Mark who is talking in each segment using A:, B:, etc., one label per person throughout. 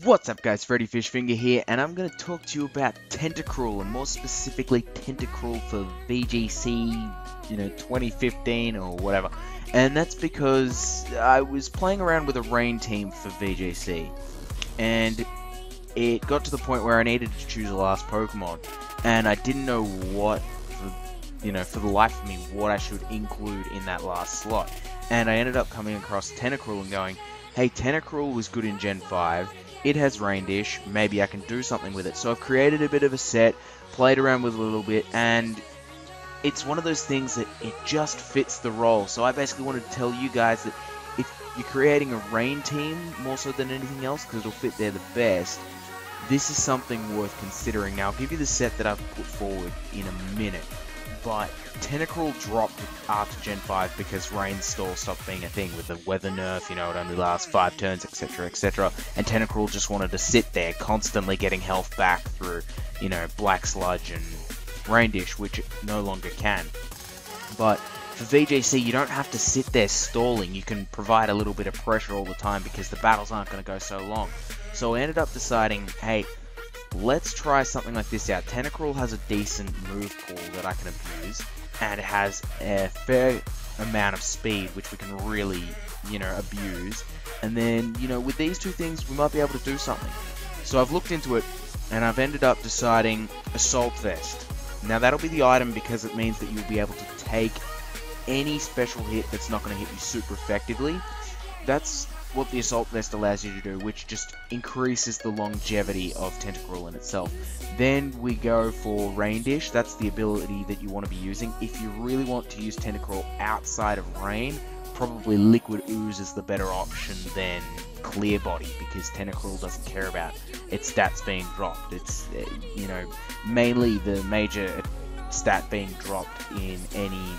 A: What's up guys, Freddy Fishfinger here, and I'm going to talk to you about Tentacruel, and more specifically Tentacruel for VGC, 2015 or whatever. And that's because I was playing around with a rain team for VGC, and it got to the point where I needed to choose a last Pokemon, and I didn't know what, for the life of me, what I should include in that last slot. And I ended up coming across Tentacruel and going, hey, Tentacruel was good in Gen 5, it has Rain Dish, maybe I can do something with it. So I've created a bit of a set, played around with it a little bit, and it's one of those things that it just fits the role. So I basically wanted to tell you guys that if you're creating a rain team, more so than anything else, because it'll fit there the best, this is something worth considering. Now, I'll give you the set that I've put forward in a minute, but Tentacruel dropped after Gen 5 because Rain Stall stopped being a thing with the weather nerf, it only lasts 5 turns, etc, etc, and Tentacruel just wanted to sit there, constantly getting health back through, Black Sludge and Rain Dish, which it no longer can. But for VGC, you don't have to sit there stalling, you can provide a little bit of pressure all the time because the battles aren't going to go so long. So I ended up deciding, hey, let's try something like this out. Tentacruel has a decent move pool that I can abuse, and it has a fair amount of speed, which we can really, abuse. And then, with these two things, we might be able to do something. So I've looked into it, and I've ended up deciding Assault Vest. Now that'll be the item because it means that you'll be able to take any special hit that's not going to hit you super effectively. That's what the Assault Vest allows you to do, which just increases the longevity of Tentacruel in itself. Then we go for Rain Dish. That's the ability that you want to be using. If you really want to use Tentacruel outside of Rain, probably Liquid Ooze is the better option than Clear Body, because Tentacruel doesn't care about its stats being dropped. It's, mainly the major stat being dropped in any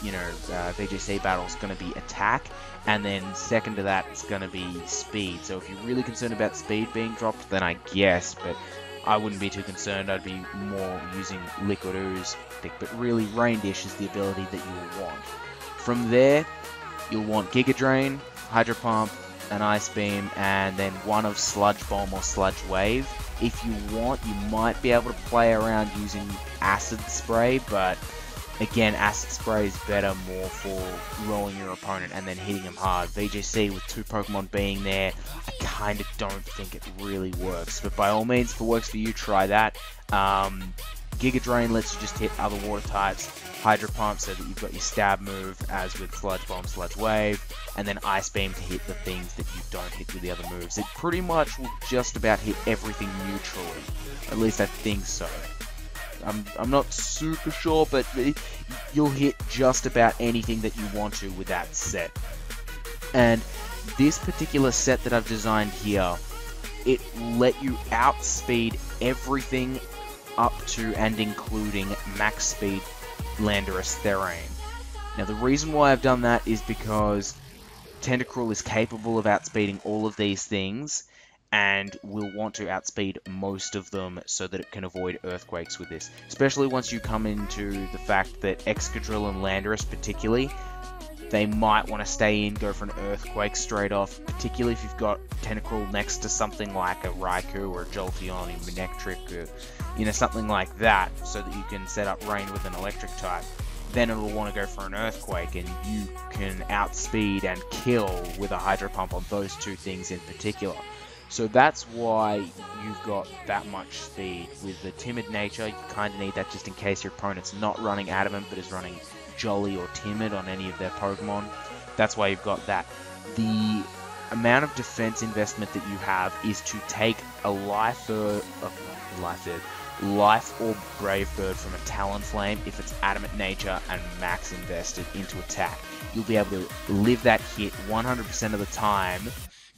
A: VGC battle is going to be attack, and then second to that it's going to be speed. So if you're really concerned about speed being dropped, then I guess, but I wouldn't be too concerned. I'd be more using Liquid Ooze, but really Rain Dish is the ability that you'll want. From there, you'll want Giga Drain, Hydro Pump, an Ice Beam, and then one of Sludge Bomb or Sludge Wave. If you want, you might be able to play around using Acid Spray, but again, Acid Spray is better more for rolling your opponent and then hitting him hard. VGC with 2 Pokemon being there, I kind of don't think it really works. But by all means, if it works for you, try that. Giga Drain lets you just hit other water types. Hydro Pump so that you've got your stab move, as with Sludge Bomb, Sludge Wave. And then Ice Beam to hit the things that you don't hit with the other moves. It pretty much will just about hit everything neutrally. At least I think so. I'm not super sure, but you'll hit just about anything that you want to with that set. And this particular set that I've designed here, it let you outspeed everything up to and including max speed Landorus Therain. Now the reason why I've done that is because Tentacruel is capable of outspeeding all of these things, and will want to outspeed most of them so that it can avoid earthquakes with this. Especially once you come into the fact that Excadrill and Landorus particularly, they might want to stay in, go for an earthquake straight off, particularly if you've got Tentacruel next to something like a Raikou or a Jolteon, a Manectric, or something like that, so that you can set up Rain with an electric type. Then it'll want to go for an earthquake, and you can outspeed and kill with a Hydro Pump on those two things in particular. So that's why you've got that much speed. With the timid nature, you kind of need that just in case your opponent's not running Adamant but is running Jolly or Timid on any of their Pokemon. That's why you've got that. The amount of defense investment that you have is to take a Life or Brave Bird from a Talonflame if it's Adamant nature and max invested into attack. You'll be able to live that hit 100% of the time,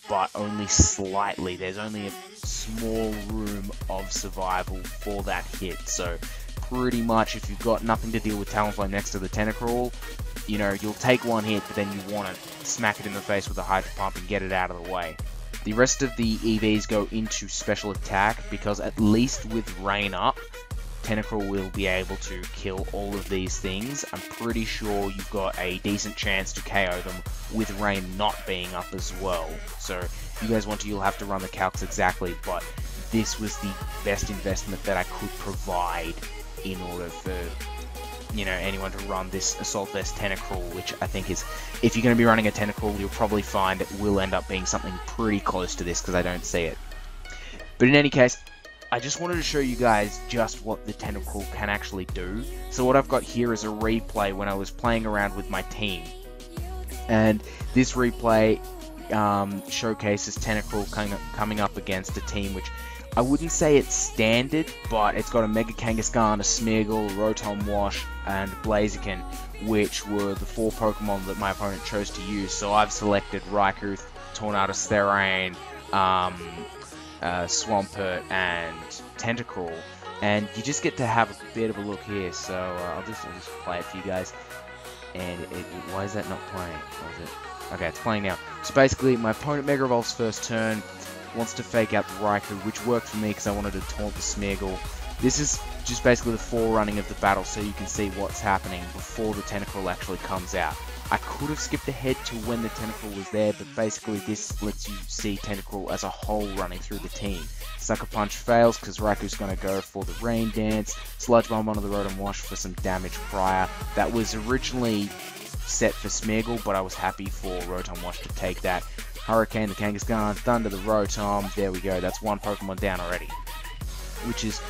A: but only slightly. There's only a small room of survival for that hit. So pretty much if you've got nothing to deal with Talonflame next to the Tentacruel, you'll take one hit, but then you want to smack it in the face with a Hydro Pump and get it out of the way. The rest of the EVs go into special attack because at least with Rain up, Tentacruel will be able to kill all of these things. I'm pretty sure you've got a decent chance to KO them with Rain not being up as well. So If you guys want to, you'll have to run the calcs exactly, but this was the best investment that I could provide in order for, you know, anyone to run this Assault Vest Tentacruel, which I think is, if you're going to be running a Tentacruel, you'll probably find it will end up being something pretty close to this, because I don't see it. But in any case, I just wanted to show you guys just what the Tentacruel can actually do. So what I've got here is a replay when I was playing around with my team. And this replay showcases Tentacruel coming up against a team which I wouldn't say it's standard, but it's got a Mega Kangaskhan, a Smeargle, Rotom Wash, and Blaziken, which were the 4 Pokemon that my opponent chose to use. So I've selected Raikou, Tornadus Therain, Swampert, and Tentacruel, and you just get to have a bit of a look here. So I'll just play it for you guys. And why is that not playing? Why is it? Okay, it's playing now. So basically, my opponent Mega Evolves first turn, wants to fake out the Raikou, which worked for me because I wanted to taunt the Smeargle. This is just basically the forerunning of the battle, so you can see what's happening before the Tentacruel actually comes out. I could have skipped ahead to when the Tentacruel was there, but basically this lets you see Tentacruel as a whole running through the team. Sucker Punch fails because Raikou's going to go for the Rain Dance, Sludge Bomb onto the Rotom Wash for some damage prior. That was originally set for Smeargle, but I was happy for Rotom Wash to take that. Hurricane the Kangaskhan, Thunder the Rotom, there we go, that's 1 Pokemon down already. Which is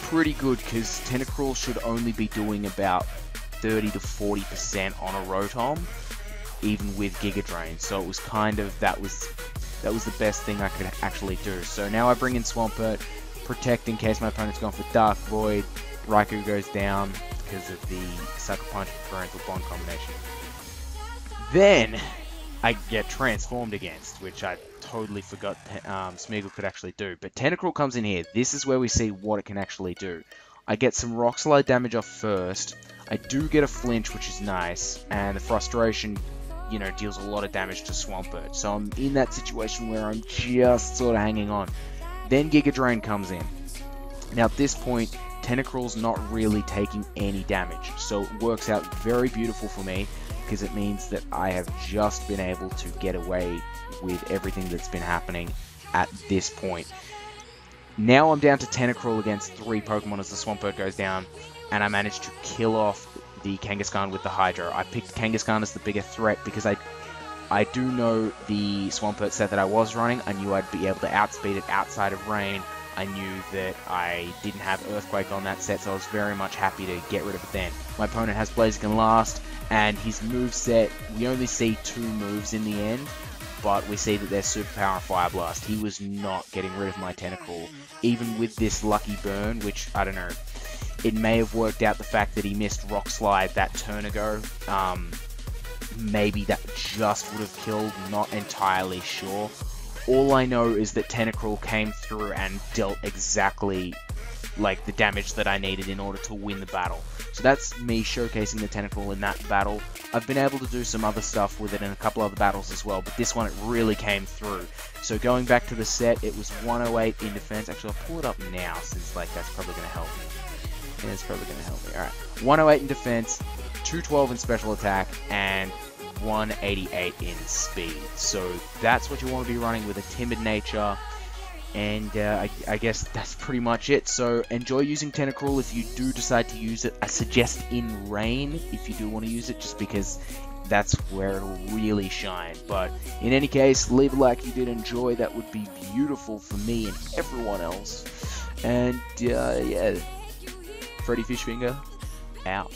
A: pretty good, because Tentacruel should only be doing about 30 to 40% on a Rotom, even with Giga Drain. So it was kind of, that was the best thing I could actually do. So now I bring in Swampert, protect in case my opponent's going for Dark Void, Raikou goes down because of the Sucker Punch Parental Bond combination. Then I get transformed against, which I totally forgot Smeargle could actually do. But Tentacruel comes in here. This is where we see what it can actually do. I get some Rock Slide damage off first. I do get a flinch, which is nice. And the Frustration, you know, deals a lot of damage to Swampert. So I'm in that situation where I'm just sort of hanging on. Then Giga Drain comes in. Now at this point, Tentacruel's not really taking any damage. So it works out very beautiful for me, because it means that I have just been able to get away with everything that's been happening at this point. Now I'm down to Tentacruel against 3 Pokemon as the Swampert goes down, and I managed to kill off the Kangaskhan with the Hydro. I picked Kangaskhan as the bigger threat because I do know the Swampert set that I was running. I knew I'd be able to outspeed it outside of rain. I knew that I didn't have Earthquake on that set, so I was very much happy to get rid of it then. My opponent has Blaziken last, and his moveset, we only see 2 moves in the end, but we see that there's Superpower and Fire Blast. He was not getting rid of my Tentacruel, even with this lucky burn, which, I don't know, it may have worked out the fact that he missed Rock Slide that turn ago. Maybe that just would have killed, not entirely sure. All I know is that Tentacruel came through and dealt exactly like the damage that I needed in order to win the battle. So that's me showcasing the Tentacruel in that battle. I've been able to do some other stuff with it in a couple other battles as well, but this one it really came through. So going back to the set, it was 108 in defense. Actually, I'll pull it up now since like that's probably going to help me. Yeah, it's probably going to help me. Alright, 108 in defense, 212 in special attack, and 188 in speed. So that's what you want to be running with a timid nature. And I guess that's pretty much it. So enjoy using Tentacruel if you do decide to use it. I suggest in rain if you do want to use it, just because that's where it'll really shine. But in any case, leave a like if you did enjoy. That would be beautiful for me and everyone else. And yeah, Freddy Fishfinger out.